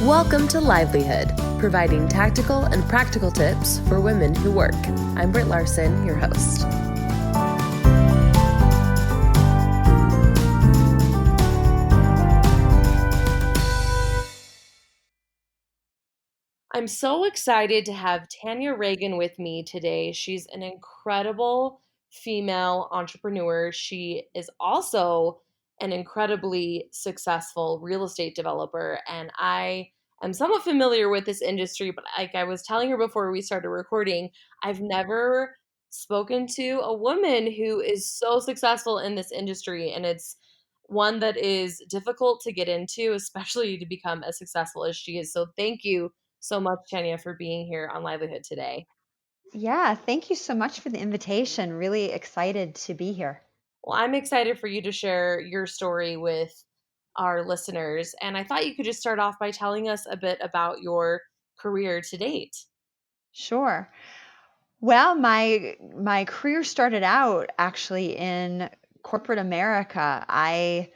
Welcome to Livelyhood, providing tactical and practical tips for women who work. I'm Britt Larson, your host. I'm so excited to have Tanya Ragan with me today. She's an incredible female entrepreneur. She is also an incredibly successful real estate developer, and I am somewhat familiar with this industry, but like I was telling her before we started recording, I've never spoken to a woman who is so successful in this industry, and it's one that is difficult to get into, especially to become as successful as she is. So thank you so much, Tanya, for being here on Livelihood today. Yeah, thank you so much for the invitation. Really excited to be here. Well, I'm excited for you to share your story with our listeners. And I thought you could just start off by telling us a bit about your career to date. Sure. Well, my career started out actually in corporate America. I,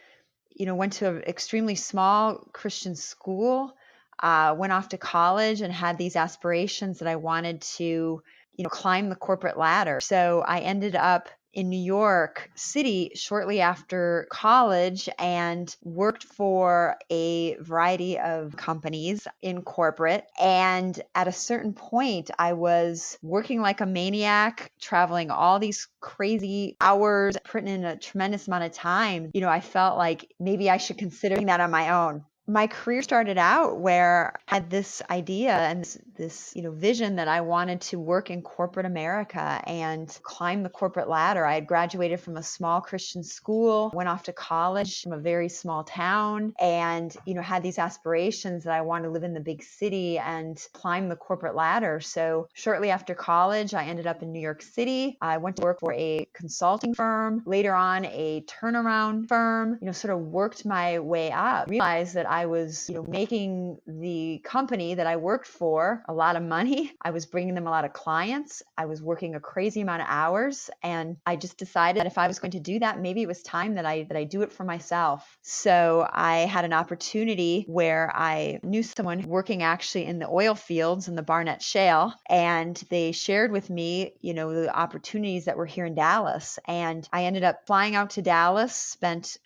went to an extremely small Christian school, went off to college and had these aspirations that I wanted to, climb the corporate ladder. So I ended up in New York City shortly after college and worked for a variety of companies in corporate. And at a certain point, I was working like a maniac, traveling all these crazy hours, putting in a tremendous amount of time. I felt like maybe I should consider doing that on my own. My career started out where I had this idea and this vision that I wanted to work in corporate America and climb the corporate ladder. I had graduated from a small Christian school, went off to college from a very small town, and had these aspirations that I wanted to live in the big city and climb the corporate ladder. So shortly after college, I ended up in New York City. I went to work for a consulting firm, later on a turnaround firm, sort of worked my way up, realized that I was, making the company that I worked for a lot of money. I was bringing them a lot of clients. I was working a crazy amount of hours. And I just decided that if I was going to do that, maybe it was time that I do it for myself. So I had an opportunity where I knew someone working actually in the oil fields in the Barnett Shale. And they shared with me, the opportunities that were here in Dallas. And I ended up flying out to Dallas, spent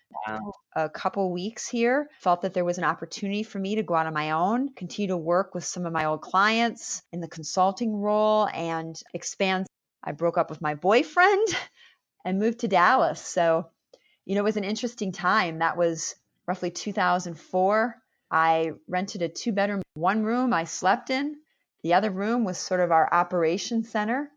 a couple weeks here, felt that there was an opportunity for me to go out on my own, continue to work with some of my old clients in the consulting role and expand. I broke up with my boyfriend and moved to Dallas. So, it was an interesting time. That was roughly 2004. I rented a 2-bedroom, one room I slept in. The other room was sort of our operations center.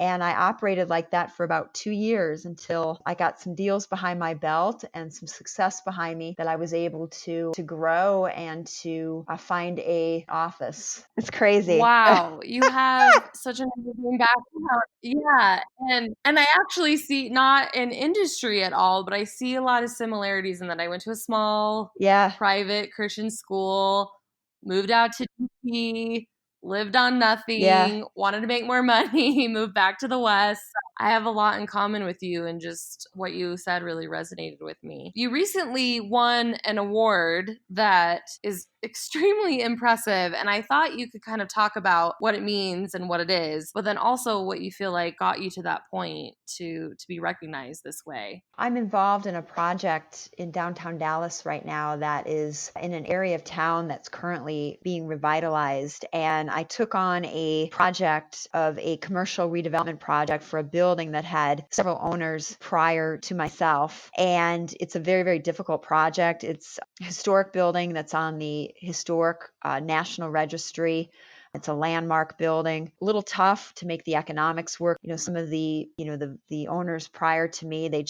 And I operated like that for about 2 years until I got some deals behind my belt and some success behind me that I was able to grow and to find a office. It's crazy. Wow, you have such an amazing background. Yeah, and I actually see not an industry at all, but I see a lot of similarities in that I went to a small Yeah. private Christian school, moved out to DC, lived on Yeah. nothing, wanted to make more money, moved back to the West. I have a lot in common with you, and just what you said really resonated with me. You recently won an award that is extremely impressive, and I thought you could kind of talk about what it means and what it is, but then also what you feel like got you to that point to be recognized this way. I'm involved in a project in downtown Dallas right now that is in an area of town that's currently being revitalized. And I took on a project of a commercial redevelopment project for a building that had several owners prior to myself. And it's a very, very difficult project. It's a historic building that's on the historic National Registry. It's a landmark building. A little tough to make the economics work. Some of the, the owners prior to me, they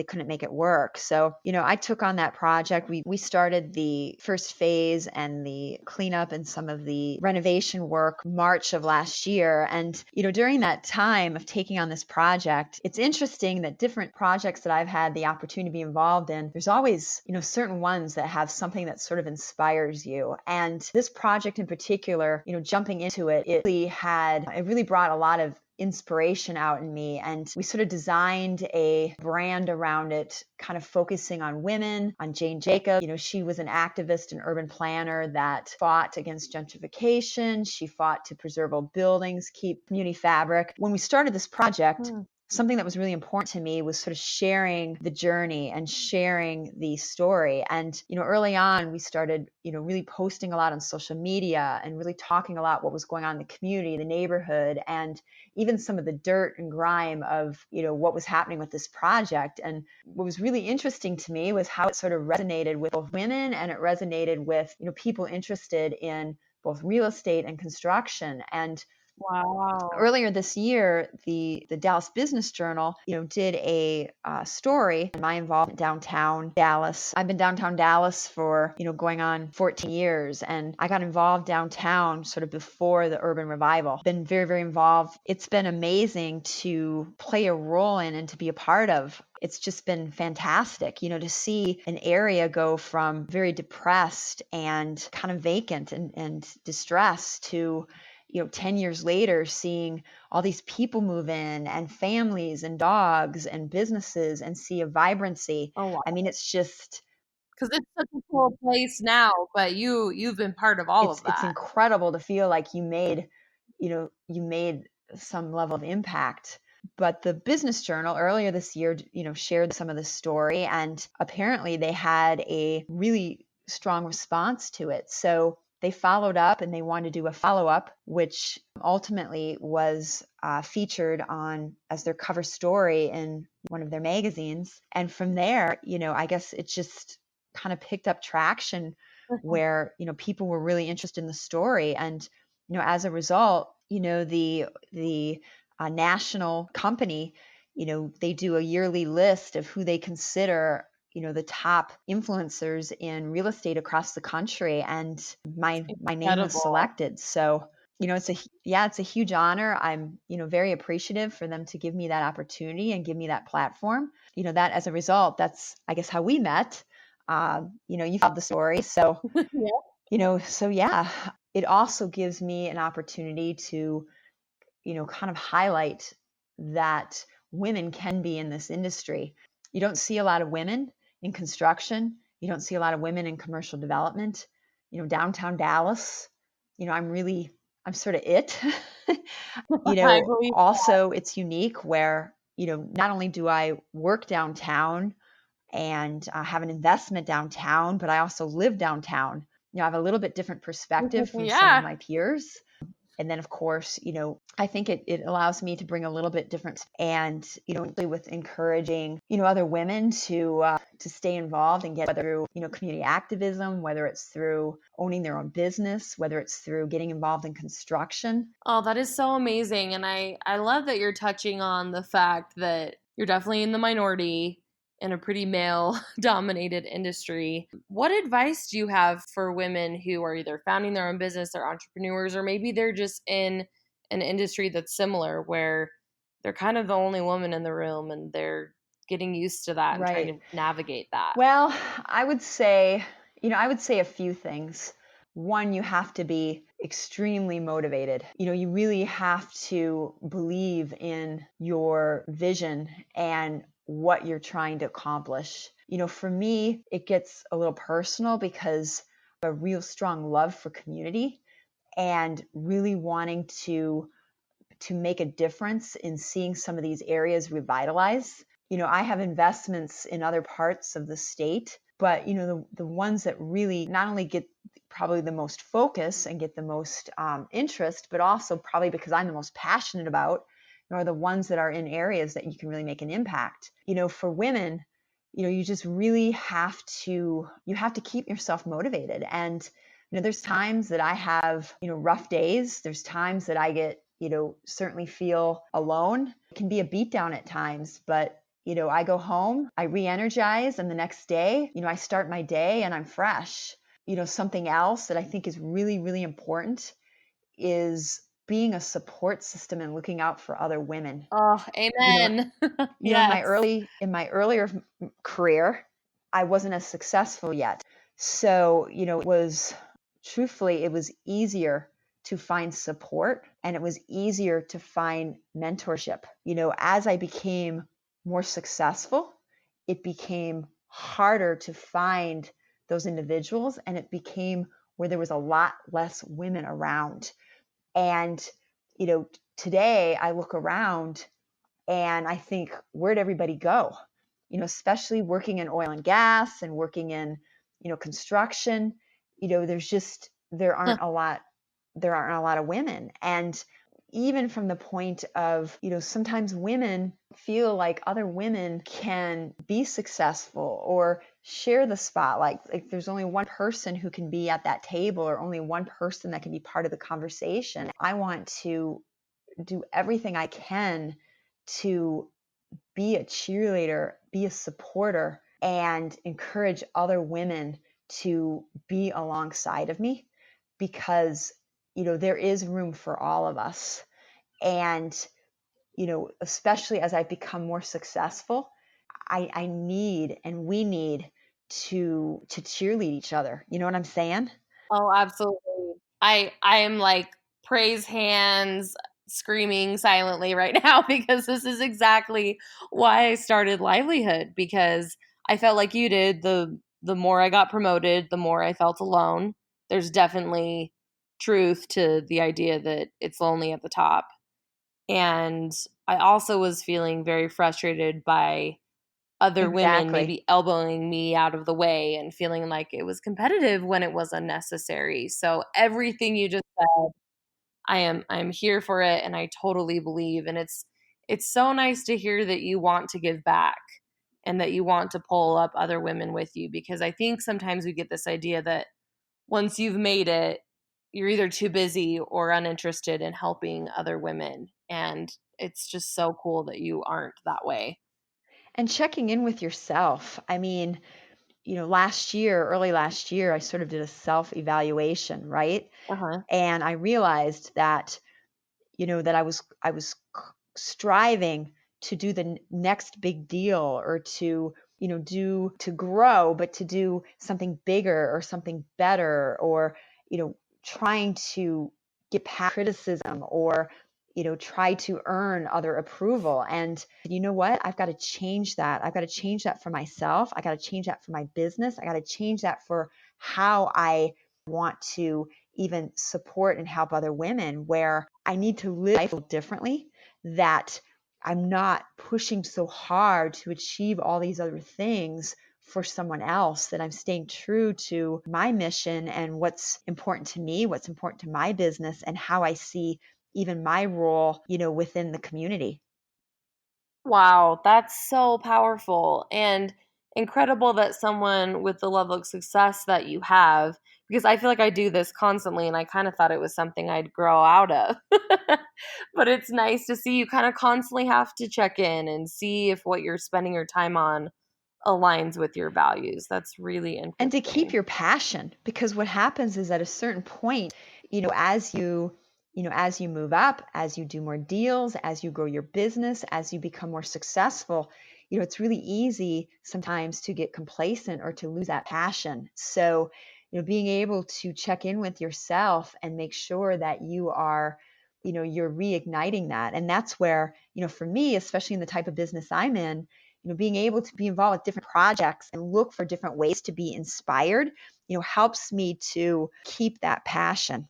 couldn't make it work. So, I took on that project. We started the first phase and the cleanup and some of the renovation work March of last year. And, during that time of taking on this project, it's interesting that different projects that I've had the opportunity to be involved in, there's always, certain ones that have something that sort of inspires you. And this project in particular, jumping into it, it really brought a lot of inspiration out in me. And we sort of designed a brand around it, kind of focusing on women, on Jane Jacobs. She was an activist and urban planner that fought against gentrification. She fought to preserve old buildings, keep community fabric. When we started this project, something that was really important to me was sort of sharing the journey and sharing the story. And, early on, we started, really posting a lot on social media and really talking a lot what was going on in the community, the neighborhood, and even some of the dirt and grime of, what was happening with this project. And what was really interesting to me was how it sort of resonated with both women, and it resonated with, people interested in both real estate and construction. And Wow. earlier this year, the Dallas Business Journal, did a story on my involvement downtown Dallas. I've been downtown Dallas for, going on 14 years, and I got involved downtown sort of before the urban revival. Been very, very involved. It's been amazing to play a role in and to be a part of. It's just been fantastic, to see an area go from very depressed and kind of vacant and distressed to 10 years later, seeing all these people move in, and families and dogs and businesses, and see a vibrancy. Oh, wow. I mean, it's just, Because it's such a cool place now, but you've been part of all of it's that. incredible to feel like you made some level of impact. But the Business Journal earlier this year, shared some of the story, and apparently they had a really strong response to it. So they followed up, and they wanted to do a follow-up, which ultimately was featured on as their cover story in one of their magazines. And from there, I guess it just kind of picked up traction where, people were really interested in the story. And, as a result, the national company, they do a yearly list of who they consider, the top influencers in real estate across the country, and my name was Incredible. selected. So, it's a huge honor. I'm, very appreciative for them to give me that opportunity and give me that platform. That as a result, that's, I guess, how we met. You followed the story. So, yeah, it also gives me an opportunity to, kind of highlight that women can be in this industry. You don't see a lot of women in construction. You don't see a lot of women in commercial development. Downtown Dallas, I'm sort of it. I believe Also it's unique where, not only do I work downtown and have an investment downtown, but I also live downtown. I have a little bit different perspective from some of yeah. my peers. And then, of course, I think it allows me to bring a little bit different, and, with encouraging, other women to stay involved and get, whether through, community activism, whether it's through owning their own business, whether it's through getting involved in construction. Oh, that is so amazing. And I love that you're touching on the fact that you're definitely in the minority in a pretty male dominated industry. What advice do you have for women who are either founding their own business or entrepreneurs, or maybe they're just in an industry that's similar where they're kind of the only woman in the room and they're getting used to that and trying Right. to navigate that? Well, I would say a few things. One, you have to be extremely motivated. You really have to believe in your vision and what you're trying to accomplish. For me, it gets a little personal because I have a real strong love for community, and really wanting to make a difference in seeing some of these areas revitalize. I have investments in other parts of the state, but the ones that really not only get probably the most focus and get the most interest, but also probably because I'm the most passionate about, are the ones that are in areas that you can really make an impact. For women, you just really have to keep yourself motivated. And there's times that I have rough days. There's times that I get certainly feel alone. It can be a beatdown at times, but I go home, I re-energize, and the next day, I start my day and I'm fresh. Something else that I think is really, really important is being a support system and looking out for other women. Oh, You know, amen. in Yes. my earlier career, I wasn't as successful yet. So, it was easier to find support and it was easier to find mentorship. As I became more successful, it became harder to find those individuals, and it became where there was a lot less women around. And, today I look around and I think, where'd everybody go? Especially working in oil and gas and working in, construction, there aren't a lot, of women. And even from the point of, sometimes women feel like other women can be successful or share the spotlight. Like there's only one person who can be at that table, or only one person that can be part of the conversation. I want to do everything I can to be a cheerleader, be a supporter, and encourage other women to be alongside of me, because, there is room for all of us. And, especially as I've become more successful, I need, and we need to cheerlead each other. You know what I'm saying? Oh, absolutely. I am like praise hands screaming silently right now because this is exactly why I started Livelyhood, because I felt like you did. The more I got promoted, the more I felt alone. There's definitely truth to the idea that it's lonely at the top. And I also was feeling very frustrated by other women Exactly. maybe elbowing me out of the way and feeling like it was competitive when it was unnecessary. So everything you just said, I am here for it, and I totally believe. And it's so nice to hear that you want to give back and that you want to pull up other women with you, because I think sometimes we get this idea that once you've made it, you're either too busy or uninterested in helping other women. And it's just so cool that you aren't that way. And checking in with yourself. I mean, early last year, I sort of did a self evaluation, right? Uh-huh. And I realized that, that I was striving to do the next big deal, or to, to grow, but to do something bigger or something better, or, trying to get past criticism, or, try to earn other approval. And you know what? I've got to change that. I've got to change that for myself. I got to change that for my business. I got to change that for how I want to even support and help other women, where I need to live life differently, that I'm not pushing so hard to achieve all these other things for someone else, that I'm staying true to my mission and what's important to me, what's important to my business, and how I see even my role, within the community. Wow, that's so powerful and incredible that someone with the level of success that you have, because I feel like I do this constantly and I kind of thought it was something I'd grow out of. But it's nice to see you kind of constantly have to check in and see if what you're spending your time on aligns with your values. That's really And to keep interesting. your passion, because what happens is, at a certain point, as you move up, as you do more deals, as you grow your business, as you become more successful, it's really easy sometimes to get complacent or to lose that passion. So, being able to check in with yourself and make sure that you're reigniting that. And that's where, for me, especially in the type of business I'm in, being able to be involved with different projects and look for different ways to be inspired, helps me to keep that passion.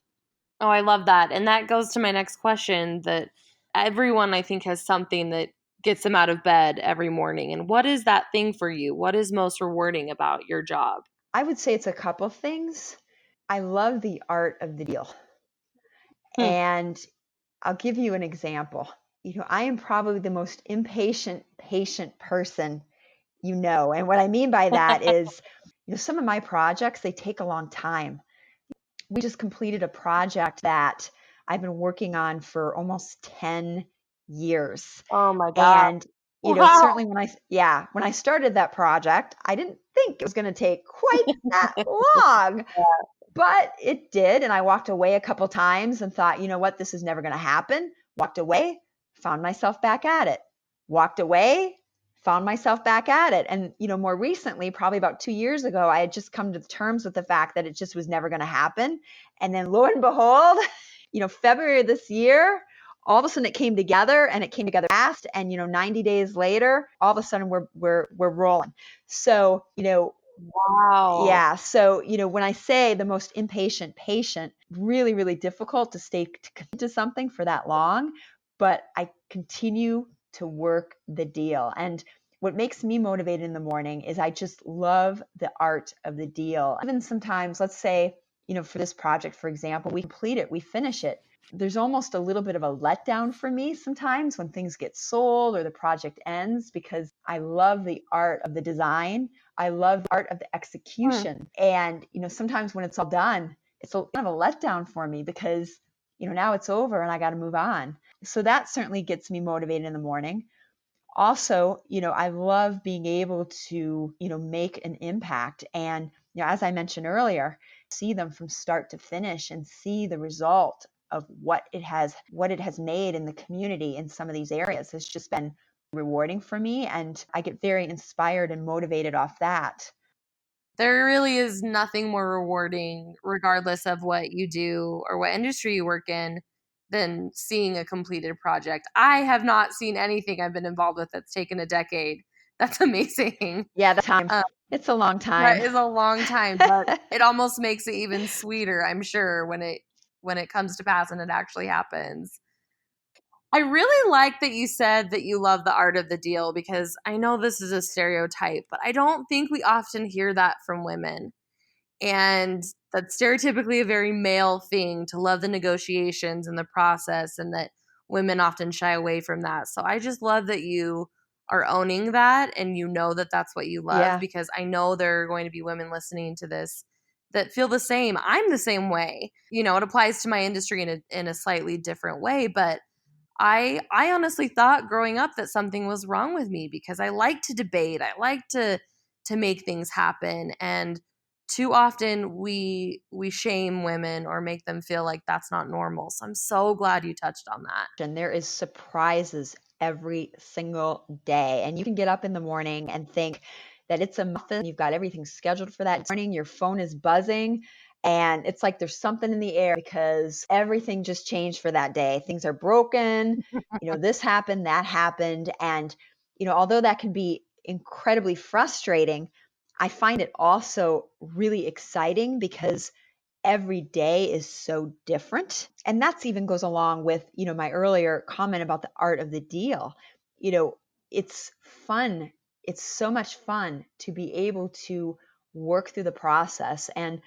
Oh, I love that. And that goes to my next question, that everyone I think has something that gets them out of bed every morning. And what is that thing for you? What is most rewarding about your job? I would say it's a couple things. I love the art of the deal. Hmm. And I'll give you an example. I am probably the most impatient, patient person. And what I mean by that is, some of my projects, they take a long time. We just completed a project that I've been working on for almost 10 years. Oh my God. And, Wow. certainly when I started that project, I didn't think it was going to take quite that long, but it did. And I walked away a couple times and thought, you know what, this is never going to happen. Walked away, found myself back at it. Walked away, found myself back at it. And, more recently, probably about 2 years ago, I had just come to terms with the fact that it just was never going to happen. And then lo and behold, February of this year, all of a sudden it came together, and it came together fast. And 90 days later, all of a sudden we're rolling. So Wow. yeah. So when I say the most impatient patient, really, really difficult to stay to commit to something for that long, but I continue to work the deal. And what makes me motivated in the morning is I just love the art of the deal. Even sometimes, let's say, for this project, for example, we complete it, we finish it. There's almost a little bit of a letdown for me sometimes when things get sold or the project ends, because I love the art of the design. I love the art of the execution. And, sometimes when it's all done, it's kind of a letdown for me because, now it's over and I got to move on. So that certainly gets me motivated in the morning. Also, I love being able to, make an impact. And, as I mentioned earlier, see them from start to finish and see the result of what it has made in the community in some of these areas has just been rewarding for me. And I get very inspired and motivated off that. There really is nothing more rewarding, regardless of what you do or what industry you work in, than seeing a completed project. I have not seen anything I've been involved with that's taken a decade. That's amazing. Yeah, the time. Uh, It's a long that time. is a long time, but it almost makes it even sweeter, I'm sure, when it comes to pass and it actually happens. I really like that you said that you love the art of the deal, because I know this is a stereotype, but I don't think we often hear that from women. And that's stereotypically a very male thing, to love the negotiations and the process, and that women often shy away from that. So I just love that you are owning that, and that that's what you love, Yeah. because I know there are going to be women listening to this that feel the same. I'm the same way. It applies to my industry in a slightly different way, but I honestly thought growing up that something was wrong with me, because I like to debate. I like to make things happen, and too often we shame women or make them feel like that's not normal. So I'm so glad you touched on that. And there is surprises every single day. And you can get up in the morning and think that it's a muffin. You've got everything scheduled for that morning. Your phone is buzzing. And it's like there's something in the air because everything just changed for that day. Things are broken. This happened, that happened. And, although that can be incredibly frustrating, I find it also really exciting because every day is so different. And that's even goes along with, my earlier comment about the art of the deal. It's fun. It's so much fun to be able to work through the process. And,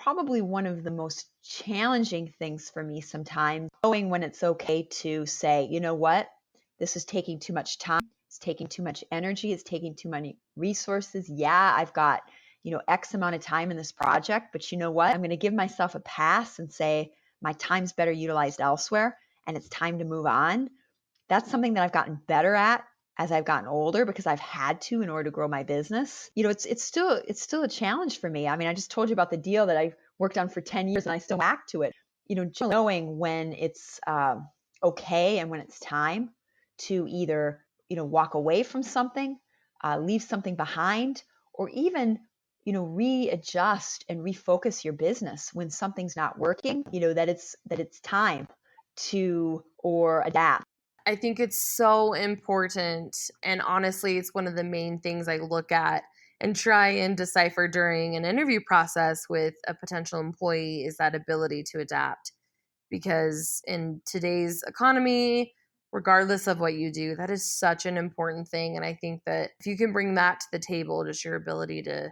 probably one of the most challenging things for me sometimes, knowing when it's okay to say, you know what, this is taking too much time. It's taking too much energy. It's taking too many resources. Yeah, I've got, X amount of time in this project, but you know what? I'm going to give myself a pass and say my time's better utilized elsewhere and it's time to move on. That's something that I've gotten better at as I've gotten older because I've had to in order to grow my business. It's still a challenge for me. I mean, I just told you about the deal that I worked on for 10 years and I still back to it. Just knowing when it's okay and when it's time to either, walk away from something, leave something behind, or even, readjust and refocus your business when something's not working, that it's time to or adapt. I think it's so important. And honestly, it's one of the main things I look at and try and decipher during an interview process with a potential employee, is that ability to adapt. Because in today's economy, regardless of what you do, that is such an important thing. And I think that if you can bring that to the table, just your ability to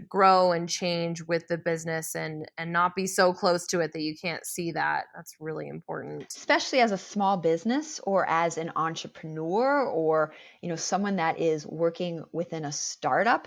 grow and change with the business, and not be so close to it that you can't see that, that's really important. Especially as a small business or as an entrepreneur or, someone that is working within a startup,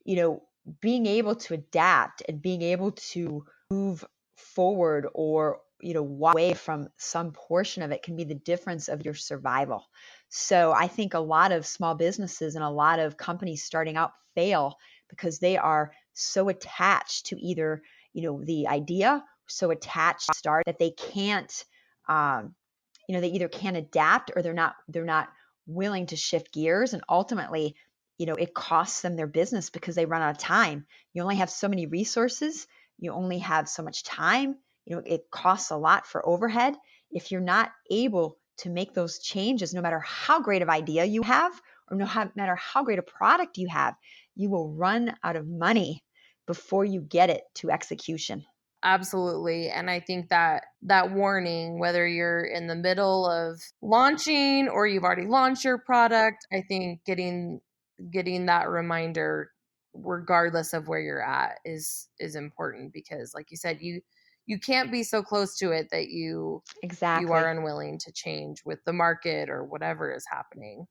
being able to adapt and being able to move forward or, walk away from some portion of it can be the difference of your survival. So I think a lot of small businesses and a lot of companies starting out fail because they are so attached to either, the idea, so attached to start that they can't, they either can't adapt or they're not willing to shift gears. And ultimately, it costs them their business because they run out of time. You only have so many resources. You only have so much time. it costs a lot for overhead. If you're not able to make those changes, no matter how great of idea you have, or no matter how great a product you have, you will run out of money before you get it to execution. Absolutely. And I think that that warning, whether you're in the middle of launching or you've already launched your product, I think getting that reminder regardless of where you're at is important, because like you said, you can't be so close to it that you are Exactly. unwilling to change with the market or whatever is happening.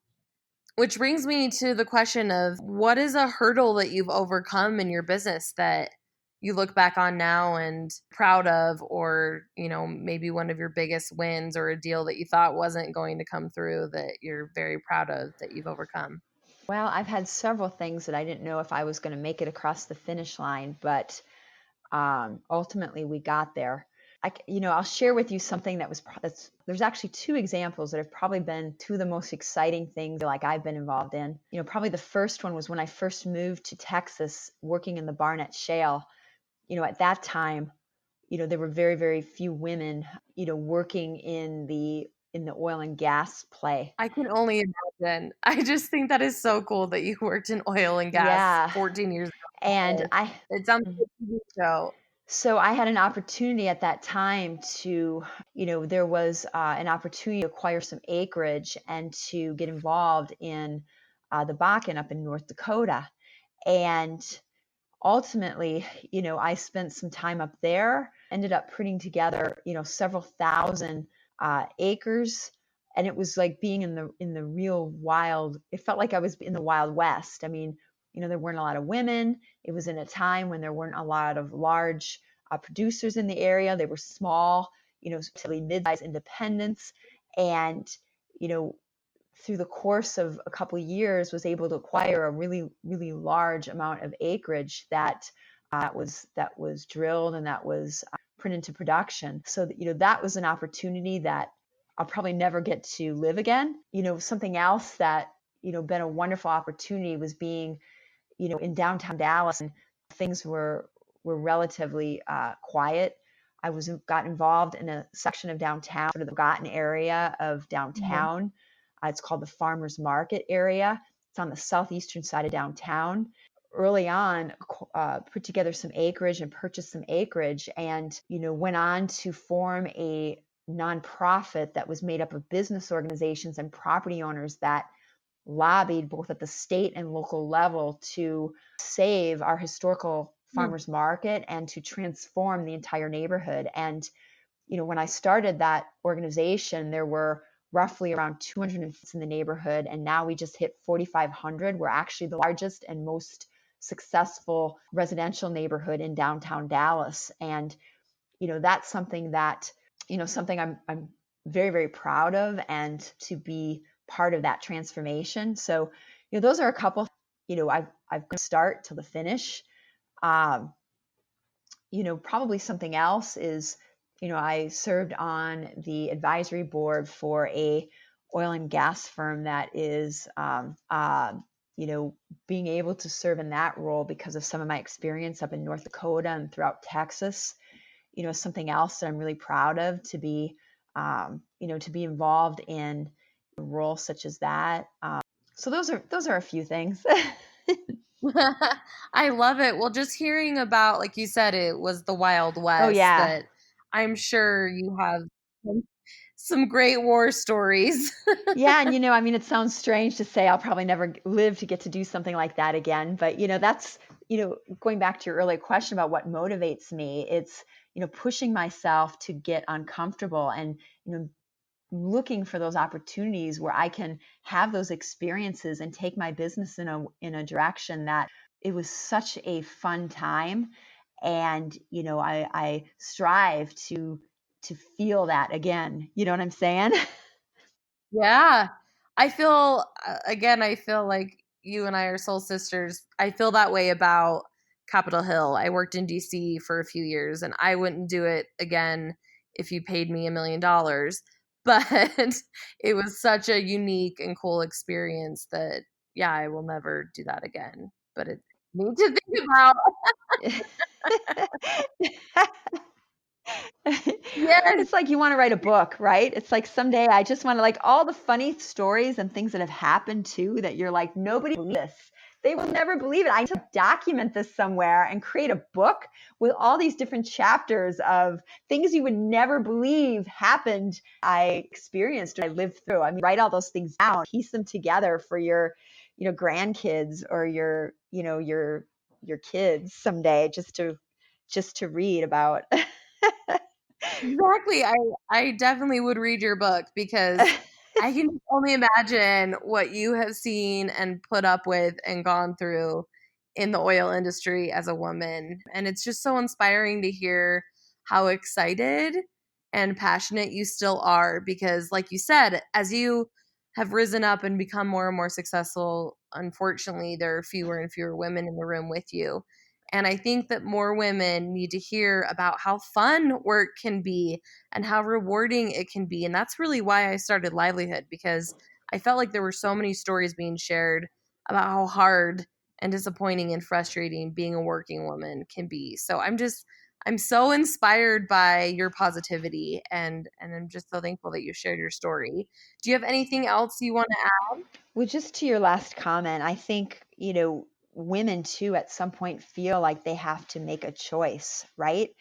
Which brings me to the question of, what is a hurdle that you've overcome in your business that you look back on now and proud of, or, maybe one of your biggest wins, or a deal that you thought wasn't going to come through that you're very proud of that you've overcome? Well, I've had several things that I didn't know if I was going to make it across the finish line, but ultimately we got there. I'll share with you something there's actually two examples that have probably been two of the most exciting things like I've been involved in. Probably the first one was when I first moved to Texas, working in the Barnett Shale. At that time, there were very, very few women, working in the oil and gas play. I can only imagine. I just think that is so cool that you worked in oil and gas Yeah. 14 years And ago. It sounds like a TV show. So I had an opportunity at that time there was an opportunity to acquire some acreage and to get involved in the Bakken up in North Dakota. And ultimately, I spent some time up there, ended up putting together, several thousand acres. And it was like being in the real wild. It felt like I was in the Wild West. I mean, there weren't a lot of women. It was in a time when there weren't a lot of large producers in the area. They were small, relatively mid-sized independents. And, you know, through the course of a couple of years, was able to acquire a really, really large amount of acreage that was drilled and that was put into production. So that was an opportunity that I'll probably never get to live again. Something else that been a wonderful opportunity was being in downtown Dallas, and things were relatively quiet. Got involved in a section of downtown, sort of the forgotten area of downtown. It's called the Farmers Market area. It's on the southeastern side of downtown. Early on, put together some acreage and purchased some acreage, and went on to form a nonprofit that was made up of business organizations and property owners that lobbied both at the state and local level to save our historical farmers market and to transform the entire neighborhood. And when I started that organization, there were roughly around 200 in the neighborhood, and now we just hit 4,500. We're actually the largest and most successful residential neighborhood in downtown Dallas. And that's something I'm very, very proud of, and to be part of that transformation. So, those are a couple. I've got to start to the finish. Um, Probably something else is, I served on the advisory board for a oil and gas firm that is, being able to serve in that role because of some of my experience up in North Dakota and throughout Texas. Something else that I'm really proud of, to be involved in a role such as that. So those are a few things. I love it. Well, just hearing about, like you said, it was the Wild Oh West, yeah. that I'm sure you have some great war stories. Yeah, and I mean, it sounds strange to say I'll probably never live to get to do something like that again, but that's going back to your earlier question about what motivates me. It's pushing myself to get uncomfortable, and looking for those opportunities where I can have those experiences and take my business in a direction that it was such a fun time. And I strive to feel that again. You know what I'm saying? Yeah. I feel like you and I are soul sisters. I feel that way about Capitol Hill. I worked in DC for a few years, and I wouldn't do it again if you paid me $1 million. But it was such a unique and cool experience that, yeah, I will never do that again. But it's neat to think about. Yes. It's like you want to write a book, right? It's like someday I just want to like all the funny stories and things that have happened too that you're like, nobody believes this. They will never believe it. I need to document this somewhere and create a book with all these different chapters of things you would never believe happened, I experienced, or I lived through. I mean, write all those things down, piece them together for your, grandkids or your kids someday just to read about. Exactly. I definitely would read your book because I can only imagine what you have seen and put up with and gone through in the oil industry as a woman. And it's just so inspiring to hear how excited and passionate you still are because, like you said, as you have risen up and become more and more successful, unfortunately, there are fewer and fewer women in the room with you. And I think that more women need to hear about how fun work can be and how rewarding it can be. And that's really why I started Livelyhood, because I felt like there were so many stories being shared about how hard and disappointing and frustrating being a working woman can be. So I'm so inspired by your positivity, and I'm just so thankful that you shared your story. Do you have anything else you want to add? Well, just to your last comment, I think, women too at some point feel like they have to make a choice, right?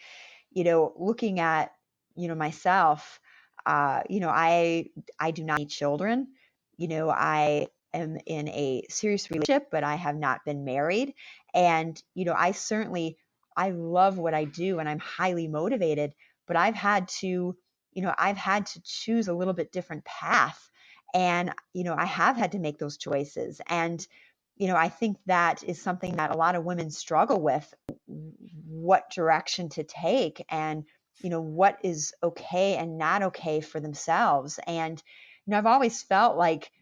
Looking at, myself, I do not need children. I am in a serious relationship, but I have not been married. And, I love what I do and I'm highly motivated, but I've had to choose a little bit different path. And, I have had to make those choices. And, I think that is something that a lot of women struggle with, what direction to take and what is okay and not okay for themselves. And I've always felt like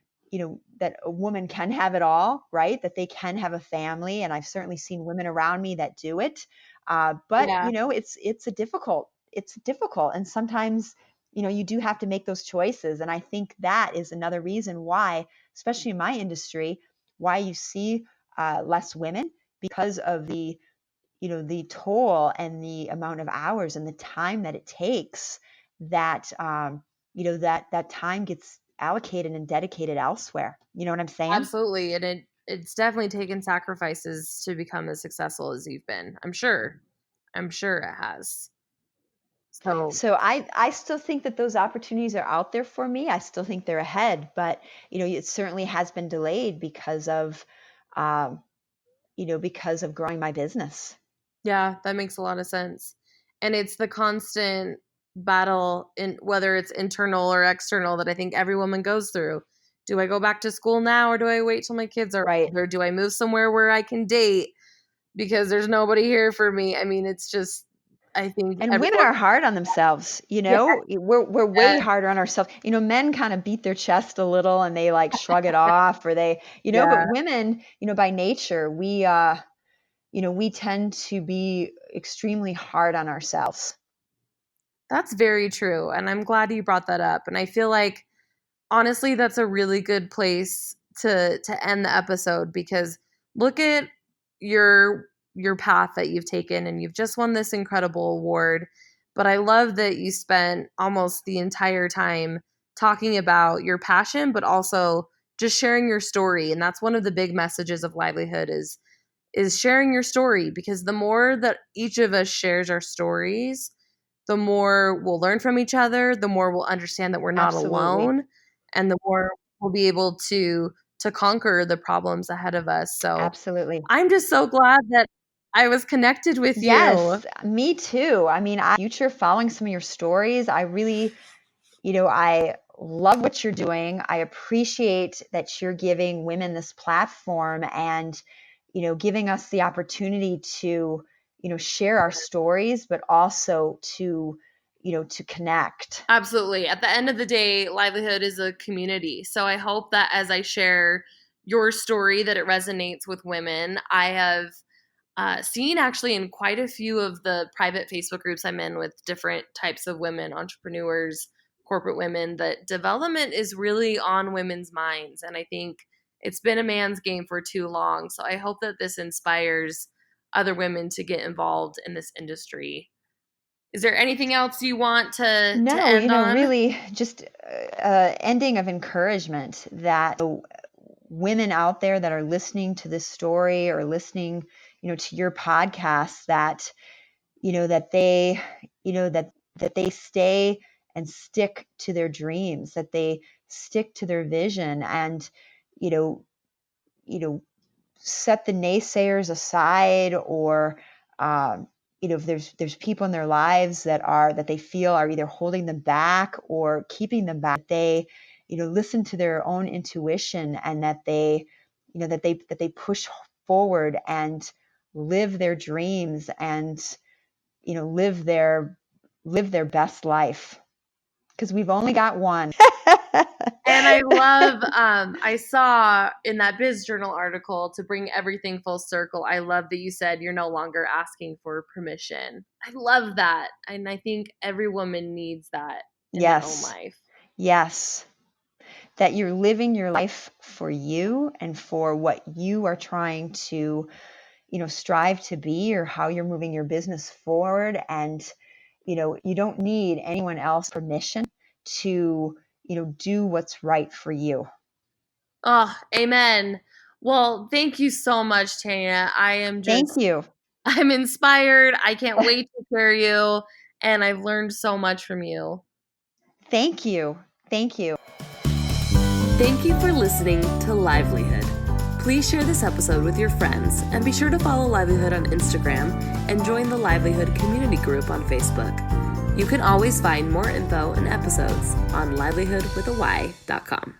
that a woman can have it all, right? That they can have a family, and I've certainly seen women around me that do it. But Yeah, it's difficult, and sometimes you do have to make those choices. And I think that is another reason why, especially in my industry, why you see less women, because of the toll and the amount of hours and the time that it takes, that that time gets allocated and dedicated elsewhere. You know what I'm saying? absolutely. And it's definitely taken sacrifices to become as successful as you've been. I'm sure. I'm sure it has. So, So I still think that those opportunities are out there for me. I still think they're ahead, but it certainly has been delayed um, because of growing my business. yeah, that makes a lot of sense. And it's the constant battle in whether it's internal or external that I think every woman goes through. Do I go back to school now or do I wait till my kids are Right. older? Do I move somewhere where I can date because there's nobody here for me? I mean, it's just I think And women everyone are hard on themselves, yeah, we're way yeah, harder on ourselves. Men kind of beat their chest a little and they like shrug it off, or yeah. but women, by nature, we tend to be extremely hard on ourselves. That's very true. And I'm glad you brought that up. And I feel like honestly that's a really good place to end the episode because look at your path that you've taken and you've just won this incredible award. But I love that you spent almost the entire time talking about your passion but also just sharing your story. And that's one of the big messages of Livelyhood is sharing your story because the more that each of us shares our stories, the more we'll learn from each other, the more we'll understand that we're not Absolutely. alone, and the more we'll be able to conquer the problems ahead of us. So Absolutely. I'm just so glad that I was connected with you. Yes, me too. I mean, future following some of your stories, I really, I love what you're doing. I appreciate that you're giving women this platform and, giving us the opportunity to, share our stories, but also to connect. Absolutely. At the end of the day, Livelyhood is a community. So I hope that as I share your story that it resonates with women. I have seen actually in quite a few of the private Facebook groups I'm in with different types of women, entrepreneurs, corporate women, that development is really on women's minds. And I think it's been a man's game for too long. So I hope that this inspires other women to get involved in this industry. Is there anything else you want to No, end on? really just ending of encouragement that women out there that are listening to this story or listening, to your podcast, that, that they, that they stay and stick to their dreams, that they stick to their vision, and, you know, you know, set the naysayers aside, or if there's people in their lives that they feel are either holding them back or keeping them back, they listen to their own intuition, and that they that they push forward and live their dreams, and live their best life, because we've only got one. And I love, I saw in that Biz Journal article, to bring everything full circle, I love that you said you're no longer asking for permission. I love that. And I think every woman needs that in their own Yes. life. Yes. That you're living your life for you and for what you are trying to, strive to be, or how you're moving your business forward. And, you don't need anyone else's permission to, do what's right for you. Oh, amen. Well, thank you so much, Tanya. Thank you. I'm inspired. I can't wait to hear you. And I've learned so much from you. Thank you. Thank you. Thank you for listening to Livlyhood. Please share this episode with your friends, and be sure to follow Livlyhood on Instagram and join the Livlyhood community group on Facebook. You can always find more info and episodes on livelyhoodwithay.com.